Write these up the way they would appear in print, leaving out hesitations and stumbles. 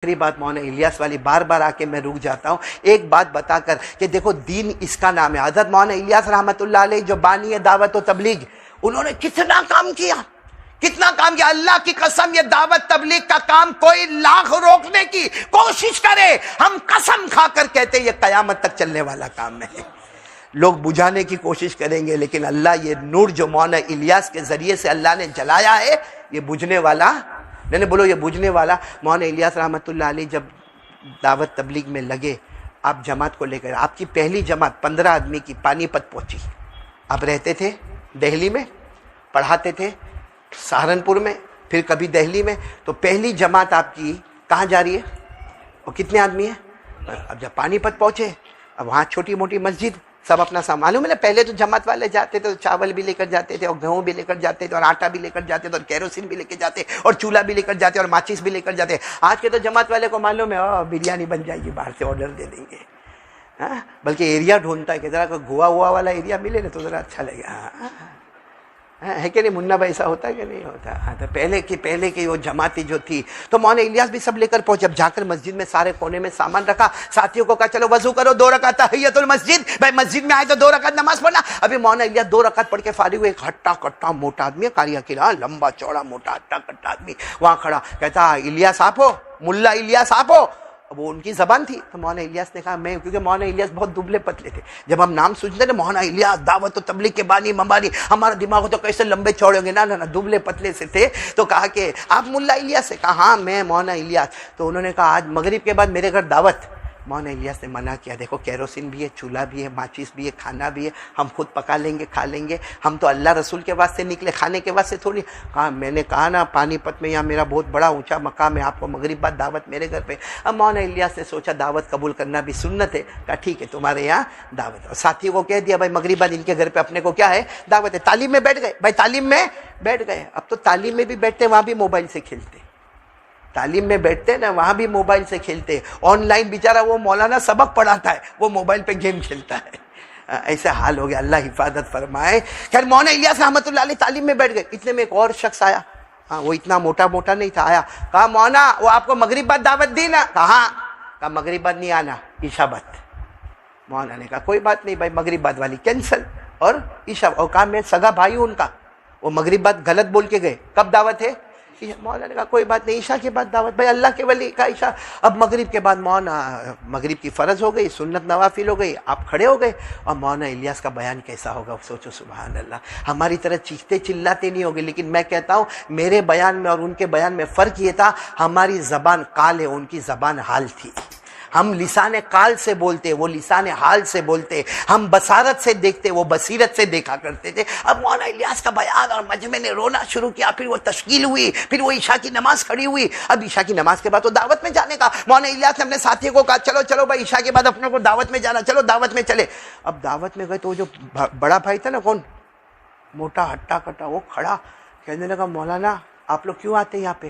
آخری بات مولانا الیاس والی بار بار آ کے میں رک جاتا ہوں ایک بات بتا کر کہ دیکھو دین اس کا نام ہے. حضرت مولانا الیاس رحمت اللہ علیہ جو بانی ہے دعوت و تبلیغ، انہوں نے کتنا کام کیا، کتنا کام کیا. اللہ کی قسم یہ دعوت تبلیغ کا کام کوئی لاکھ روکنے کی کوشش کرے، ہم قسم کھا کر کہتے یہ قیامت تک چلنے والا کام ہے. لوگ بجھانے کی کوشش کریں گے لیکن اللہ یہ نور جو مولانا الیاس کے ذریعے سے اللہ نے جلایا ہے یہ بجھنے والا نہیں. بولو یہ بجھنے والا. مولانا الیاس رحمت اللہ علیہ جب دعوت تبلیغ میں لگے، آپ جماعت کو لے کر، آپ کی پہلی جماعت 15 آدمی کی پانی پت پہنچی. آپ رہتے تھے دہلی میں، پڑھاتے تھے سہارنپور میں، پھر کبھی دہلی میں، تو پہلی جماعت آپ کی کہاں جا رہی ہے اور کتنے آدمی ہیں؟ اب جب پانی پت پہنچے، اب وہاں چھوٹی موٹی مسجد، سب اپنا سامان. معلوم ہے نا پہلے تو جماعت والے جاتے تھے تو چاول بھی لے کر جاتے تھے اور گیہوں بھی لے کر جاتے تھے اور آٹا بھی لے کر جاتے تھے اور کیروسین بھی لے کے جاتے اور چولہا بھی لے کر جاتے اور ماچس بھی لے کر جاتے. آج کے تو جماعت والے کو معلوم ہے بریانی بن جائے گی، باہر سے آرڈر دے دیں گے. بلکہ ایریا ڈھونڈتا ہے کہ ذرا کوئی گوا ہوا والا ایریا ملے نا تو ذرا اچھا لگے. ہے کہ نہیں منا بھائی؟ ایسا ہوتا ہے کہ نہیں ہوتا؟ تو پہلے کی وہ جماعتی جو تھی تو مولانا الیاس بھی سب لے کر پہنچے. اب جا کر مسجد میں سارے کونے میں سامان رکھا، ساتھیوں کو کہا چلو وضو کرو، 2 رکعت تحیۃ المسجد. بھائی مسجد میں آئے تو 2 رکعت نماز پڑھنا. ابھی مولانا الیاس 2 رکعت پڑھ کے فارغ ہوئے. ایک ہٹا کٹا موٹا آدمی ہے، قاری اکیلا، لمبا چوڑا موٹا ہٹا کٹا آدمی وہاں کھڑا، کہتا الیاس آپ ہو؟ ملا الیاس آپ ہو؟ اب وہ ان کی زبان تھی. تو مولانا الیاس نے کہا میں، کیونکہ مولانا الیاس بہت دبلے پتلے تھے. جب ہم نام سنتے نا مولانا الیاس دعوت و تبلیغ کے بانی مبانی، ہمارا دماغ تو کیسے لمبے چوڑے ہوں گے. نہ دبلے پتلے سے تھے. تو کہا کہ آپ ملا الیاس سے؟ کہا ہاں میں مولانا الیاس. تو انہوں نے کہا آج مغرب کے بعد میرے گھر دعوت. مولانا الیاس نے منع کیا. دیکھو کیروسین بھی ہے، چولہا بھی ہے، ماچس بھی ہے، کھانا بھی ہے، ہم خود پکا لیں گے، کھا لیں گے. ہم تو اللہ رسول کے واسطے نکلے، کھانے کے واسطے تھوڑی. کہا میں نے کہا نا پانی پت میں یہاں میرا بہت بڑا اونچا مقام ہے، آپ کو مغرب بعد دعوت میرے گھر پہ. اب مولانا الیاس نے سوچا دعوت قبول کرنا بھی سنت ہے. کہا ٹھیک ہے تمہارے یہاں دعوت. اور ساتھی کو کہہ دیا بھائی مغرب بعد ان کے گھر پہ اپنے کو کیا ہے دعوت ہے. تعلیم میں بیٹھ گئے بھائی، تعلیم میں بیٹھ گئے. اب تو تعلیم میں بھی بیٹھتے وہاں بھی موبائل سے کھیلتے، تعلیم میں بیٹھتے نا وہاں بھی موبائل سے کھیلتے. آن لائن بیچارہ وہ مولانا سبق پڑھاتا ہے، وہ موبائل پہ گیم کھیلتا ہے. ایسا حال ہو گیا، اللہ حفاظت فرمائے. خیر مولانا الیاس رحمت اللہ علیہ تعلیم میں بیٹھ گئے. اتنے میں ایک اور شخص آیا، وہ اتنا موٹا نہیں تھا. آیا کہا مولانا وہ آپ کو مغرب بعد دعوت دی نا؟ کہا مغرب بعد نہیں آنا، عشاء بعد. مولانا نے کہا کوئی بات نہیں بھائی مغرب بعد والی کینسل اور عشاء. اور کہا میں سگا بھائی ہوں ان کا، وہ مغرب بعد غلط بول کے گئے. کب دعوت ہے؟ مولانا نے کہا کوئی بات نہیں عشاء کے بعد دعوت. بھائی اللہ کے ولی کا عشاء. اب مغرب کے بعد مولانا مغرب کی فرض ہو گئی، سنت نوافل ہو گئی، آپ کھڑے ہو گئے. اور مولانا الیاس کا بیان کیسا ہوگا سوچو. سبحان اللہ. ہماری طرح چیختے چلاتے نہیں ہوگے، لیکن میں کہتا ہوں میرے بیان میں اور ان کے بیان میں فرق یہ تھا، ہماری زبان قال ہے، ان کی زبان حال تھی. ہم لسان قال سے بولتے، وہ لسان حال سے بولتے. ہم بصارت سے دیکھتے، وہ بصیرت سے دیکھا کرتے تھے. اب مولانا الیاس کا بیان اور مجمع نے رونا شروع کیا. پھر وہ تشکیل ہوئی، پھر وہ عشاء کی نماز کھڑی ہوئی. اب عشاء کی نماز کے بعد تو دعوت میں جانے کا. مولانا الیاس نے اپنے ساتھیوں کو کہا چلو بھائی عشاء کے بعد اپنے کو دعوت میں جانا، چلو دعوت میں چلے. اب دعوت میں گئے تو جو بڑا بھائی تھا نا، کون موٹا ہٹا کٹا، وہ کھڑا کہنے لگا مولانا آپ لوگ کیوں آتے ہیں یہاں پہ؟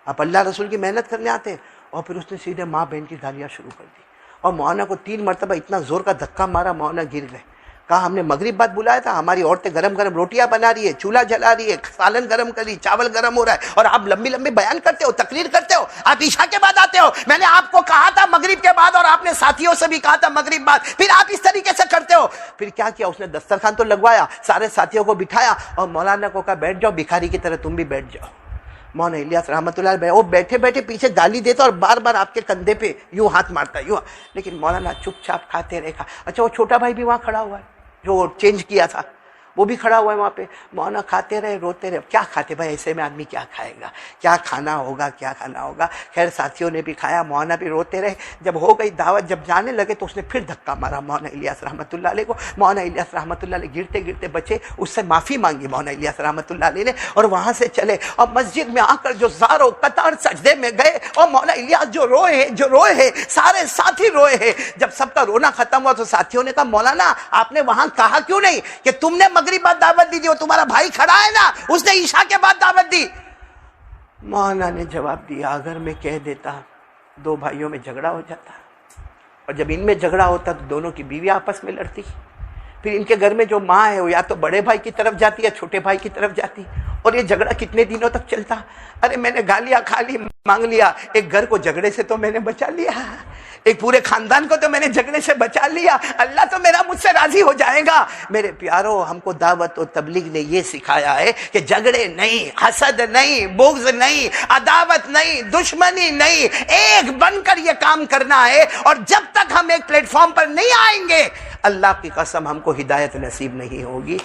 آپ اللہ رسول کی محنت کرنے آتے ہیں؟ اور پھر اس نے سیدھے ماں بہن کی گالیاں شروع کر دی. اور مولانا کو 3 مرتبہ اتنا زور کا دھکا مارا، مولانا گر گئے. کہا ہم نے مغرب بعد بلایا تھا، ہماری عورتیں گرم گرم روٹیاں بنا رہی ہے، چولہا جلا رہی ہے، سالن گرم کر رہی، چاول گرم ہو رہا ہے، اور آپ لمبی بیان کرتے ہو، تقریر کرتے ہو، آپ عشاء کے بعد آتے ہو. میں نے آپ کو کہا تھا مغرب کے بعد، اور آپ نے ساتھیوں سے بھی کہا تھا مغرب بعد، پھر آپ اس طریقے سے کرتے ہو. پھر کیا کیا اس نے دسترخوان تو لگوایا، سارے ساتھیوں کو بٹھایا اور مولانا کو کہا بیٹھ جاؤ، بھکاری کی طرح تم بھی بیٹھ جاؤ. مولانا الیاس رحمت اللہ علیہ وہ بیٹھے پیچھے گالی دیتا اور بار بار آپ کے کندھے پہ یوں ہاتھ مارتا یوں. لیکن مولانا چپ چاپ کھاتے رہے. اچھا وہ چھوٹا بھائی بھی وہاں کھڑا ہوا ہے جو چینج کیا تھا، وہ بھی کھڑا ہوا ہے وہاں پہ. مولانا کھاتے رہے، روتے رہے. کیا کھاتے بھائی، ایسے میں آدمی کیا کھائے گا، کیا کھانا ہوگا. خیر ساتھیوں نے بھی کھایا، مولانا بھی روتے رہے. جب ہو گئی دعوت، جب جانے لگے تو اس نے پھر دھکا مارا مولانا الیاس رحمت اللہ علیہ کو. مولانا الیاس رحمت اللہ علیہ گرتے بچے، اس سے معافی مانگی مولانا الیاس رحمت اللہ علیہ نے، اور وہاں سے چلے. اور مسجد میں آ کر جو زارو قطار سجدے میں گئے، اور مولانا الیاس جو روئے ہیں، سارے ساتھی روئے ہیں. جب سب کا رونا ختم ہوا تو ساتھیوں نے کہا مولانا آپ نے وہاں کہا کیوں نہیں کہ تم نے مغرب بعد دعوت دی تھی، وہ تمہارا بھائی کھڑا ہے نا اس نے عشاء کے بعد دعوت دی. مولانا نے جواب دیا اگر میں کہہ دیتا 2 بھائیوں میں جھگڑا ہو جاتا، اور جب ان میں جھگڑا ہوتا تو دونوں کی بیوی آپس میں لڑتی. پھر ان کے گھر میں جو ماں ہے وہ یا تو بڑے بھائی کی طرف جاتی ہے یا چھوٹے بھائی کی طرف جاتی، اور یہ جھگڑا کتنے دنوں تک چلتا. ارے میں نے گالیاں کھا لی، مانگ لیا، ایک گھر کو جھگڑے سے تو میں نے بچا لیا، ایک پورے خاندان کو تو میں نے جھگڑے سے بچا لیا، اللہ تو میرا مجھ سے راضی ہو جائے گا. میرے پیارو، ہم کو دعوت و تبلیغ نے یہ سکھایا ہے کہ جھگڑے نہیں، حسد نہیں، بغض نہیں، عداوت نہیں، دشمنی نہیں، ایک بن کر یہ کام کرنا ہے. اور جب تک ہم ایک پلیٹ فارم پر نہیں آئیں گے، اللہ کی قسم ہم کو ہدایت نصیب نہیں ہوگی.